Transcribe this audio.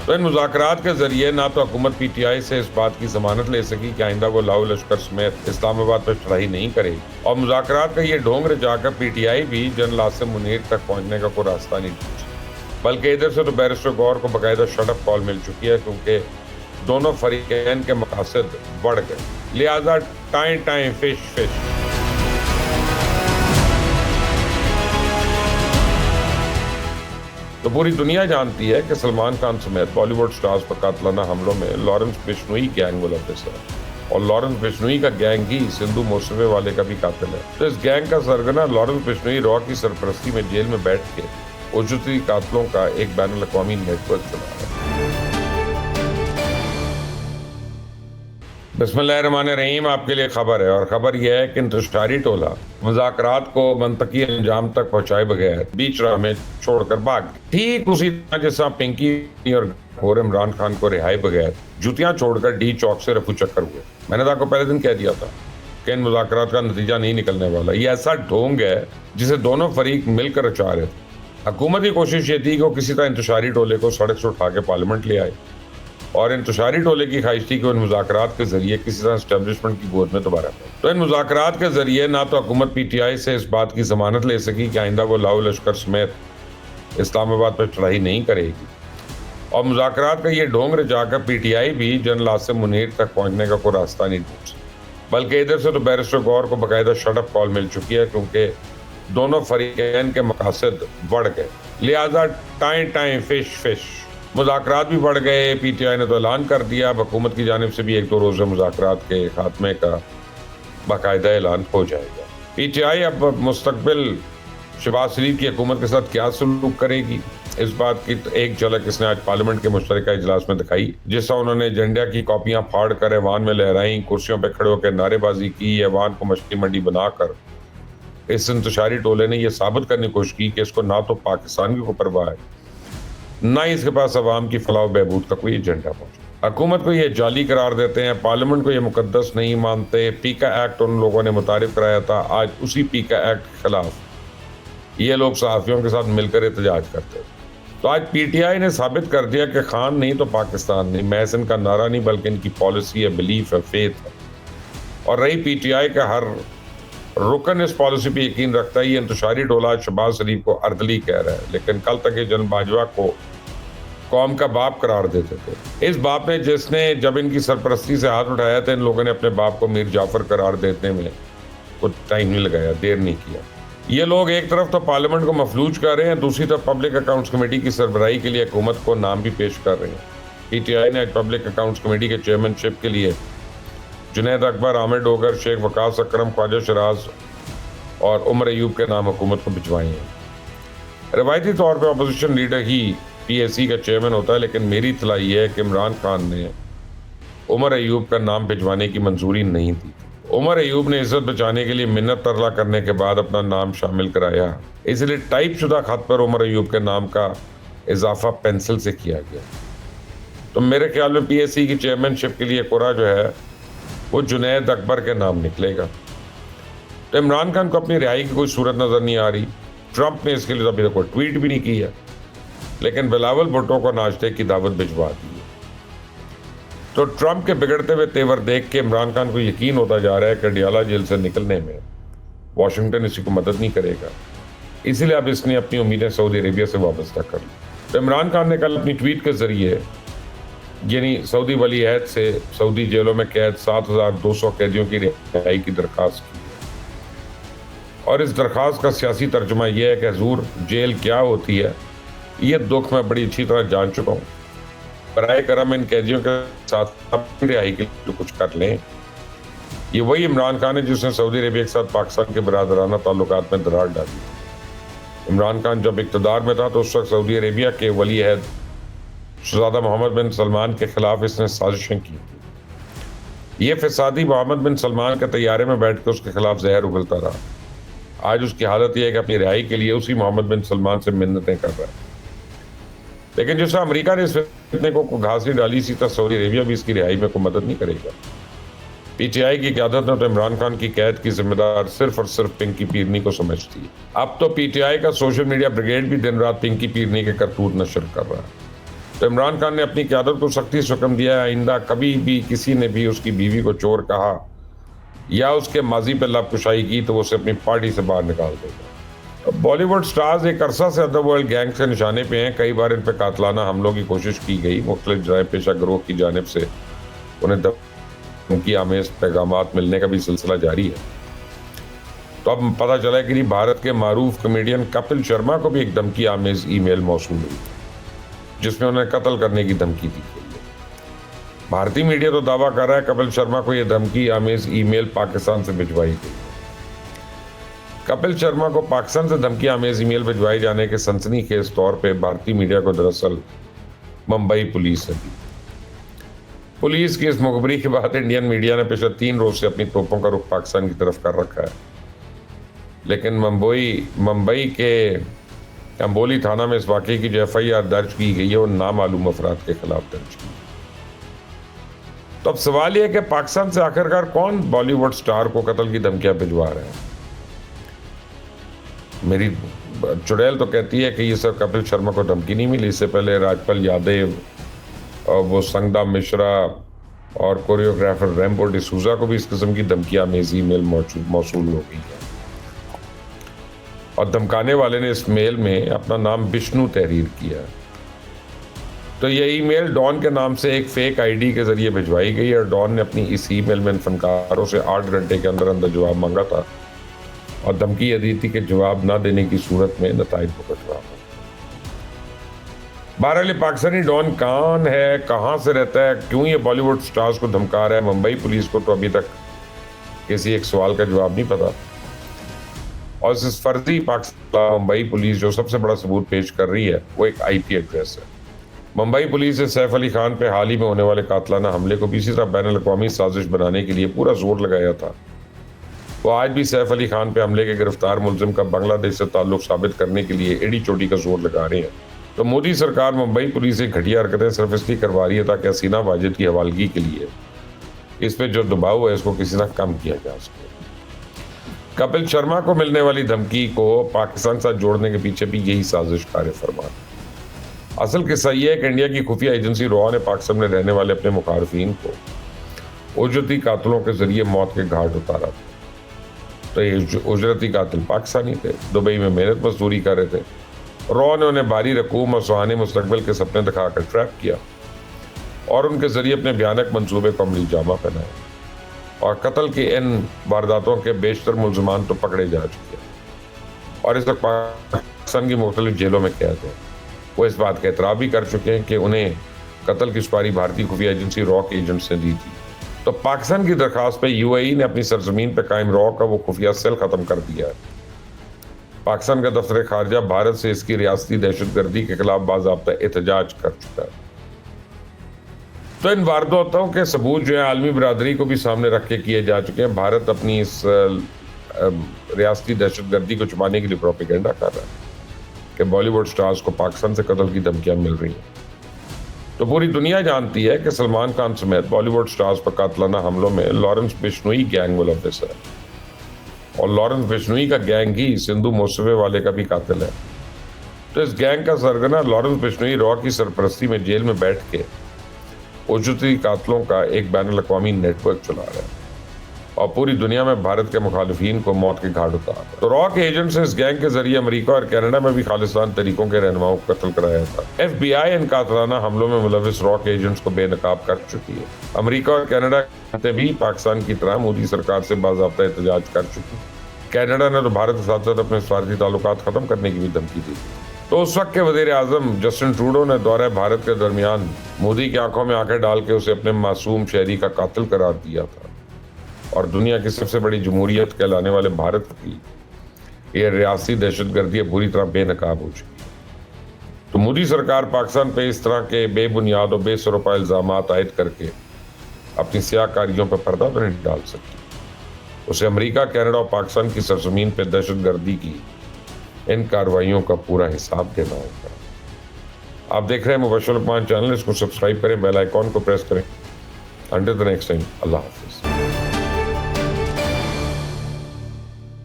तो इन मुज़ाकरात के जरिए ना तो हुकूमत PTI से इस बात की जमानत ले सकी कि आइंदा वो लाहौर लश्कर समेत इस्लामाबाद पर चढ़ाई नहीं करेगी, और मुज़ाकरात का ये ढोंग रचाकर PTI भी जनरल आसिम मुनीर तक पहुंचने का कोई रास्ता नहीं ढूंढ सकी। बल्कि इधर से तो बैरिस्टर गौर को बाकायदा शटअप कॉल मिल चुकी है, क्योंकि दोनों फरीकैन के मकासद बढ़ गए, लिहाजा टाइम टाइम फिश फिश। तो पूरी दुनिया जानती है कि सलमान खान समेत बॉलीवुड स्टार्स पर कातलाना हमलों में लॉरेंस बिश्नोई गैंग मुलव्विस है, और लॉरेंस बिश्नोई का गैंग ही सिंधु मौसवे वाले का भी कातिल है। तो इस गैंग का सरगना लॉरेंस बिश्नोई रॉ की सरपरस्ती में जेल में बैठ के उजरती कातलों का एक बैनुल अक़वामी नेटवर्क चला रहा है। बिस्मिल्लाहिर्रहमानिर्रहीम, आपके लिए खबर है, और खबर यह है कि इंतशारी टोला मुज़ाकरात को मंतकी अंजाम तक पहुंचाए बगैर बीच राह में छोड़कर भाग गया। ठीक उसी तरह जैसा पिंकी और इमरान खान को रिहाई बगैर जुतियां छोड़कर डी चौक से रफू चक्कर हुए। मैंने तो आपको पहले दिन कह दिया था कि इन मुज़ाकरात का नतीजा नहीं निकलने वाला। ये ऐसा ढोंग है जिसे दोनों फरीक मिलकर रचा रहे थे। हुकूमत की कोशिश ये थी कि वो किसी तरह इंतशारी टोले को सड़क से उठा के पार्लियामेंट ले आए, और इंतशारी टोले की ख्वाहिश थी कि उन मुज़ाकरात के जरिए किसी तरह एस्टेब्लिशमेंट की गोद में दोबारा पड़े। तो इन मुज़ाकरात के जरिए ना तो हुकूमत PTI से इस बात की जमानत ले सकी कि आइंदा वो लाहौर लश्कर समेत इस्लामाबाद पर चढ़ाई नहीं करेगी, और मुज़ाकरात का ये ढोंग रचाकर PTI भी जनरल आसिम मुनीर तक पहुंचने का कोई रास्ता नहीं ढूंढ सकी। बल्कि इधर से तो बैरिस्टर गौर को बाकायदा शटअप कॉल मिल चुकी है, क्योंकि दोनों फरीकैन के मकासद बढ़ गए, लिहाजा टाइम टाइम फिश फिश। मुज़ाकरात भी बढ़ गए। PTI ने तो ऐलान कर दिया, अब हुकूमत की जानिब से भी एक दो रोज़ा मुज़ाकरात के खात्मे का बाकायदा ऐलान हो जाएगा। PTI अब मुस्तकबिल शहबाज शरीफ की हुकूमत के साथ क्या सलूक करेगी, इस बात की तो एक झलक इसने आज पार्लियामेंट के मुश्तरका इजलास में दिखाई, जिससे उन्होंने एजेंडा की कॉपियां फाड़ कर ऐवान में लहराई, कुर्सियों पर खड़े होकर नारेबाजी की, ऐवान को मछली मंडी बनाकर इस इंतशारी टोले ने यह साबित करने की कोशिश की कि इसको ना तो पाकिस्तान की कोई परवाह है, ना ही इसके पास अवाम की फलाह बहबूद का कोई एजेंडा पहुंचा। हुकूमत को यह जाली करार देते हैं, पार्लियामेंट को यह मुकद्दस नहीं मानते। पीका एक्ट उन लोगों ने मुतारिफ कराया था, आज उसी पीका एक्ट के खिलाफ ये लोग सहाफ़ियों के साथ मिलकर एहतजाज करते। तो आज PTI ने साबित कर दिया कि खान नहीं तो पाकिस्तान नहीं, महज इनका नारा नहीं बल्कि इनकी पॉलिसी है, बिलीफ है, फेथ है। और रही PTI का हर रुकन इस पॉलिसी पे यकीन रखता है। ये इंतशारी टोला शहबाज शरीफ को अर्दली कह रहा है, लेकिन कल तक ये जनरल बाजवा को कौम का बाप करार देते थे। इस बाप ने जिसने जब इनकी सरपरस्ती से हाथ उठाया था, इन लोगों ने अपने बाप को मीर जाफर करार देने में कुछ टाइम नहीं लगाया, देर नहीं किया। ये लोग एक तरफ तो पार्लियामेंट को मफलूज कर रहे हैं, दूसरी तरफ पब्लिक अकाउंट्स कमेटी की सरबराही के लिए हुकूमत को नाम भी पेश कर रहे हैं। PTI ने पब्लिक अकाउंट्स कमेटी के चेयरमैनशिप के लिए जुनैद अकबर, आमिर डोगर, शेख वकास अकरम, ख्वाजा शराज और उमर अयूब के नाम हुकूमत को भिजवाए हैं। रवायती तौर पर अपोजिशन लीडर ही PAC का चेयरमैन होता है, लेकिन मेरी इत्तला ये है कि इमरान खान ने उमर अयूब का नाम भिजवाने की मंजूरी नहीं दी। उमर अयूब ने इज्जत बचाने के लिए मिन्नत तरला करने के बाद अपना नाम शामिल कराया, इसलिए टाइप शुदा खत पर उमर अयूब के नाम का इजाफा पेंसिल से किया गया। तो मेरे ख्याल में PAC की चेयरमैनशिप के लिए कोरा जो है वो जुनैद अकबर के नाम निकलेगा। तो इमरान खान को अपनी रिहाई की कोई सूरत नजर नहीं आ रही। ट्रंप ने इसके लिए अभी तक कोई ट्वीट भी नहीं की है, लेकिन बिलावल भुट्टो को नाश्ते की दावत भिजवा दी है। तो ट्रंप के बिगड़ते हुए तेवर देख के इमरान खान को यकीन होता जा रहा है कि डियाला जेल से निकलने में वाशिंगटन इसी को मदद नहीं करेगा, इसीलिए अब इसने अपनी उम्मीदें सऊदी अरेबिया से वाबस्ता कर ली। तो इमरान खान ने कल अपनी ट्वीट के जरिए यानी सऊदी वली अहद से सऊदी जेलों में कैद 7,200 कैदियों की रिहाई की दरख्वास्त की, और इस दरख्वास्त का सियासी तर्जुमा यह है कि हजूर जेल क्या होती है ये दुख मैं बड़ी अच्छी तरह जान चुका हूँ, बराए करम इन कैदियों के साथ अपनी रिहाई के लिए कुछ कर लें। ये वही इमरान खान है जिसने सऊदी अरेबिया के साथ पाकिस्तान के बरादराना ताल्लुकात में दरार डाली। इमरान खान जब इक़्तिदार में था तो उस वक्त सऊदी अरेबिया के वली अहद शहज़ादा मोहम्मद बिन सलमान के खिलाफ इसने साजिशें की थी। ये फसादी मोहम्मद बिन सलमान के तैयारे में बैठ कर उसके खिलाफ जहर उगलता रहा। आज उसकी हालत यह है कि अपनी रिहाई के लिए उसी मोहम्मद बिन सलमान से मिन्नतें कर रहा है। लेकिन जैसा अमेरिका ने इस फितने को घास नहीं डाली, इसी तरह सऊदी अरेबिया भी इसकी रिहाई में कोई मदद नहीं करेगा। PTI की क़यादत में तो इमरान खान की कैद की जिम्मेदार सिर्फ और सिर्फ पिंकी पीरनी को समझती है। अब तो PTI का सोशल मीडिया ब्रिगेड भी दिन रात पिंकी पीरनी के करतूत नशर कर रहा है। तो इमरान खान ने अपनी क़यादत को सख्ती से हुक्म दिया है, आइंदा कभी भी किसी ने भी उसकी बीवी को चोर कहा या उसके माजी पर लबकुशाई की तो वो उसे अपनी पार्टी से बाहर निकाल देगा। बॉलीवुड स्टार्स एक अरसा से अंडरवर्ल्ड गैंग के निशाने पे हैं। कई बार इन पर कातलाना हमलों की कोशिश की गई। मुख्तलिफ जराए पेशा गिरोह की जानिब से उन्हें धमकी आमेज पैगामात मिलने का भी सिलसिला जारी है। तो अब पता चला है कि भारत के मारूफ कॉमेडियन कपिल शर्मा को भी एक धमकी आमेज ईमेल मौसूल हुई जिसमें उन्हें कत्ल करने की धमकी दी गई है। भारतीय मीडिया तो दावा कर रहा है कपिल शर्मा को यह धमकी आमेज ईमेल पाकिस्तान से भिजवाई गई। कपिल शर्मा को पाकिस्तान से धमकी आमेज ईमेल भिजवाए जाने के सनसनीखेज तौर पे भारतीय मीडिया को दरअसल मुंबई पुलिस ने दी। पुलिस की इस मुखबरी के बाद इंडियन मीडिया ने पिछले 3 रोज से अपनी तोपों का रुख पाकिस्तान की तरफ कर रखा है, लेकिन मुंबई के अंबोली थाना में इस वाक़े की जो FIR दर्ज की गई है वो नामालूम अफराद के खिलाफ दर्ज की। तो अब सवाल यह है कि पाकिस्तान से आखिरकार कौन बॉलीवुड स्टार को कत्ल की धमकियां भिजवा रहे हैं। मेरी चुड़ैल तो कहती है कि ये सब कपिल शर्मा को धमकी नहीं मिली। इससे पहले राजपाल यादव और वो संगदा मिश्रा और कोरियोग्राफर रैम्बो डिसूजा को भी इस किस्म की धमकियां आमेज ईमेल मौसूल हो गई है और धमकाने वाले ने इस मेल में अपना नाम विष्णु तहरीर किया। तो यह ईमेल डॉन के नाम से एक फेक ID के जरिए भिजवाई गई और डॉन ने अपनी इस ईमेल में इन फनकारों से 8 घंटे के अंदर अंदर जवाब मांगा था और धमकी यह दी थी कि जवाब ना देने की सूरत में नताइज भुगतना। बहरहाल पाकिस्तानी डॉन कौन है, कहाँ से रहता है, क्यों ये बॉलीवुड स्टार्स को धमका रहा है, मुंबई पुलिस को तो अभी तक किसी एक सवाल का जवाब नहीं पता। और इस फर्जी पाकिस्तान मुंबई पुलिस जो सबसे बड़ा सबूत पेश कर रही है वो एक IP एड्रेस है। मुंबई पुलिस ने सैफ अली खान पे हाल ही में होने वाले कातलाना हमले को भी इसी तरह बैनुल-अक़वामी साजिश बनाने के लिए पूरा जोर लगाया था। वो आज भी सैफ अली खान पे हमले के गिरफ्तार मुलजिम का बांग्लादेश से ताल्लुक साबित करने के लिए एड़ी चोटी का जोर लगा रहे हैं। तो मोदी सरकार मुंबई पुलिस से घटिया हरकतें सिर्फ इसलिए करवा रही है ताकि हसीना वाजिद की हवालगी के लिए इस पे जो दबाव है इसको किसी तरह कम किया जा सके। कपिल शर्मा को मिलने वाली धमकी को पाकिस्तान से जोड़ने के पीछे भी यही साजिश कार फरमान। असल किस्सा यह है कि इंडिया की खुफिया एजेंसी रॉ ने पाकिस्तान में रहने वाले अपने मुखारफिन को उजरती कातलों के जरिए मौत के घाट उतारा था। तो ये उजरती कातिल पाकिस्तानी थे, दुबई में मेहनत मजदूरी कर रहे थे। रॉ ने उन्हें भारी रकूम और सुहाने मुस्तकबिल के सपने दिखाकर ट्रैप किया और उनके जरिए अपने भयानक मंसूबे को अमली जामा पहनाया और कत्ल के इन वारदातों के बेशतर मुलजमान तो पकड़े जा चुके हैं और इस वक्त पाकिस्तान की मुख्तलिफ जेलों में कैद हैं। वो इस बात का एतराफ़ भी कर चुके हैं कि उन्हें कत्ल की सुपारी भारतीय खुफिया एजेंसी रॉ के एजेंट्स ने दी थी। तो पाकिस्तान की दरख्वास्त पर UAE ने अपनी सरजमीन पर कायम रॉ का वो खुफिया सेल ख़त्म कर दिया है। पाकिस्तान का दफ्तर खारजा भारत से इसकी रियासती दहशतगर्दी के खिलाफ बाज़ाब्ता एहतजाज कर चुका है। तो इन वारदातों के सबूत जो है आलमी बरादरी को भी सामने रख के किए जा चुके हैं। भारत अपनी इस रियासती दहशतगर्दी को छुपाने के लिए प्रोपेगेंडा कर रहा है कि बॉलीवुड स्टार्स को पाकिस्तान से कत्ल की धमकियां मिल रही हैं। तो पूरी दुनिया जानती है कि सलमान खान समेत बॉलीवुड स्टार्स पर कातलाना हमलों में लॉरेंस बिश्नोई गैंग मुलव्विस है और लॉरेंस बिश्नोई का गैंग ही सिंधु मौसवे वाले का भी कातिल है। तो इस गैंग का सरगना लॉरेंस बिश्नोई रॉ की सरपरस्ती में जेल में बैठ के उजरती कातलों का एक बैनुल-अक़वामी नेटवर्क चला रहा है और पूरी दुनिया में भारत के मुखालिफिन को मौत के घाट उतारा। तो रॉ के एजेंट्स ने इस गैंग के जरिए अमेरिका और कनाडा में भी खालिस्तान तरीकों के रहनुमाओं को कत्ल कराया था। FBI इन कातलाना हमलों में मुलव्विस रॉ के एजेंट्स को बेनकाब कर चुकी है। अमेरिका और कनाडा भी पाकिस्तान की तरह मोदी सरकार से बाज़ाब्ता एहतजाज कर चुकी। कनाडा ने तो भारत के साथ साथ अपने स्वार्थी ताल्लुकात खत्म करने की भी धमकी दी। तो उस वक्त के वज़ीर आज़म जस्टिन ट्रूडो ने दौरे भारत के दरमियान मोदी की आंखों में आंखें डाल के उसे अपने मासूम शहरी का कातिल करार दिया था और दुनिया की सबसे बड़ी जमहूरियत कहलाने वाले भारत की यह रियासती दहशतगर्दी पूरी तरह बेनकाब हो चुकी है। तो मोदी सरकार पाकिस्तान पे इस तरह के बेबुनियाद और बेसरोपा इल्ज़ामात आयद करके अपनी सियाकारियों पर पर्दा तो नहीं डाल सकती। उसे अमेरिका, कनाडा और पाकिस्तान की सरजमीन पर दहशतगर्दी की इन कार्रवाइयों का पूरा हिसाब देना होगा। आप देख रहे हैं मुबश्शिर लुकमान चैनल, इसको सब्सक्राइब करें, बेल आइकॉन को प्रेस करें। अंटिल द नेक्स्ट टाइम, अल्लाह हाफिज़।